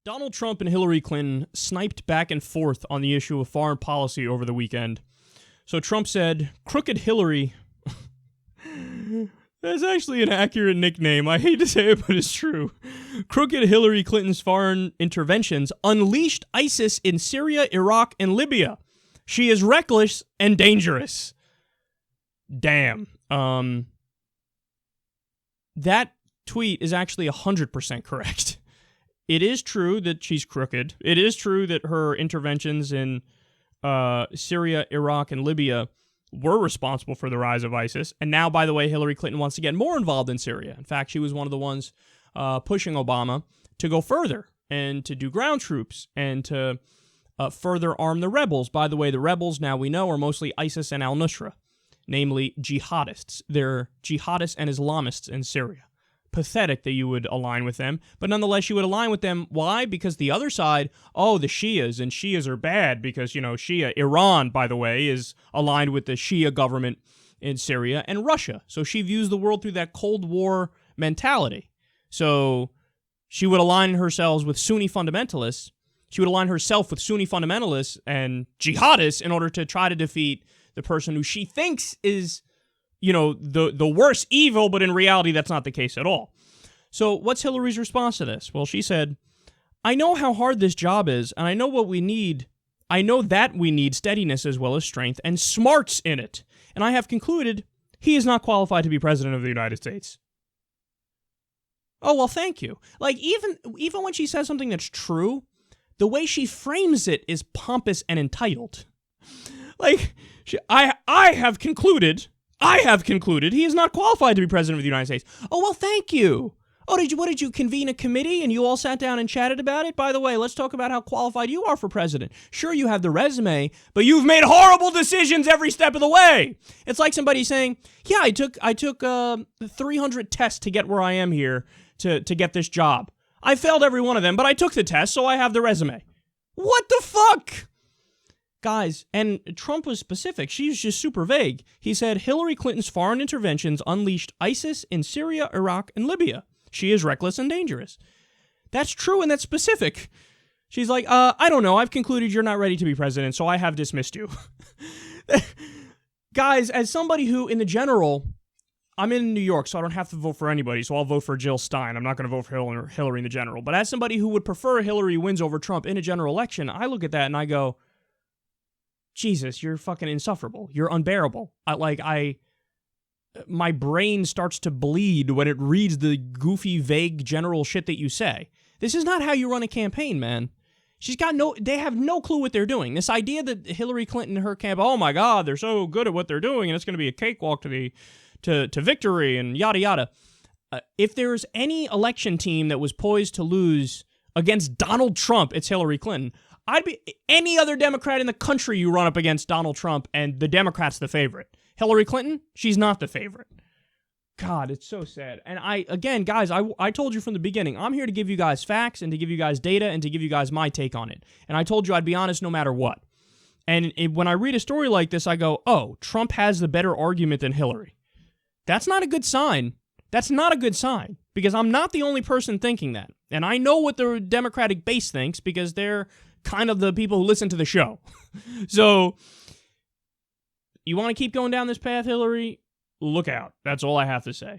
Donald Trump and Hillary Clinton sniped back and forth on the issue of foreign policy over the weekend. So Trump said, "Crooked Hillary." That's actually an accurate nickname. I hate to say it, but it's true. "Crooked Hillary Clinton's foreign interventions unleashed ISIS in Syria, Iraq, and Libya. She is reckless and dangerous." Damn. That tweet is actually 100% correct. It is true that she's crooked. It is true that her interventions in Syria, Iraq, and Libya were responsible for the rise of ISIS. And now, by the way, Hillary Clinton wants to get more involved in Syria. In fact, she was one of the ones pushing Obama to go further and to do ground troops and to further arm the rebels. By the way, the rebels, now we know, are mostly ISIS and al-Nusra, namely jihadists. They're jihadists and Islamists in Syria. Pathetic that you would align with them, but nonetheless you would align with them. Why? Because the other side, the Shias, and Shias are bad because, Shia, Iran, by the way, is aligned with the Shia government in Syria and Russia. So she views the world through that Cold War mentality. So she would align herself with Sunni fundamentalists. She would align herself with Sunni fundamentalists and jihadists in order to try to defeat the person who she thinks is the worst evil, but in reality, that's not the case at all. So what's Hillary's response to this? Well, she said, "I know how hard this job is, and I know what we need. I know that we need steadiness as well as strength and smarts in it. And I have concluded he is not qualified to be president of the United States." Oh, well, thank you. Like, even when she says something that's true, the way she frames it is pompous and entitled. Like, I have concluded he is not qualified to be president of the United States. Oh, well, thank you. Oh, what did you convene a committee and you all sat down and chatted about it? By the way, let's talk about how qualified you are for president. Sure, you have the resume, but you've made horrible decisions every step of the way. It's like somebody saying, "Yeah, I took 300 tests to get where I am here to get this job. I failed every one of them, but I took the test, so I have the resume." What the fuck? Guys, and Trump was specific. She was just super vague. He said, "Hillary Clinton's foreign interventions unleashed ISIS in Syria, Iraq, and Libya. She is reckless and dangerous." That's true, and that's specific. She's like, I don't know. I've concluded you're not ready to be president, so I have dismissed you. Guys, as somebody who, in the general, I'm in New York, so I don't have to vote for anybody, so I'll vote for Jill Stein. I'm not going to vote for Hillary in the general. But as somebody who would prefer Hillary wins over Trump in a general election, I look at that and I go, Jesus, you're fucking insufferable. You're unbearable. My brain starts to bleed when it reads the goofy, vague, general shit that you say. This is not how you run a campaign, man. They have no clue what they're doing. This idea that Hillary Clinton and her camp, oh my God, they're so good at what they're doing and it's going to be a cakewalk to victory and yada yada. If there's any election team that was poised to lose against Donald Trump, it's Hillary Clinton. I'd be any other Democrat in the country you run up against Donald Trump, and the Democrat's the favorite. Hillary Clinton, she's not the favorite. God, it's so sad. And guys, I told you from the beginning, I'm here to give you guys facts and to give you guys data and to give you guys my take on it. And I told you I'd be honest no matter what. And when I read a story like this, I go, oh, Trump has the better argument than Hillary. That's not a good sign. That's not a good sign, because I'm not the only person thinking that. And I know what the Democratic base thinks, because they're kind of the people who listen to the show. So, you want to keep going down this path, Hillary? Look out. That's all I have to say.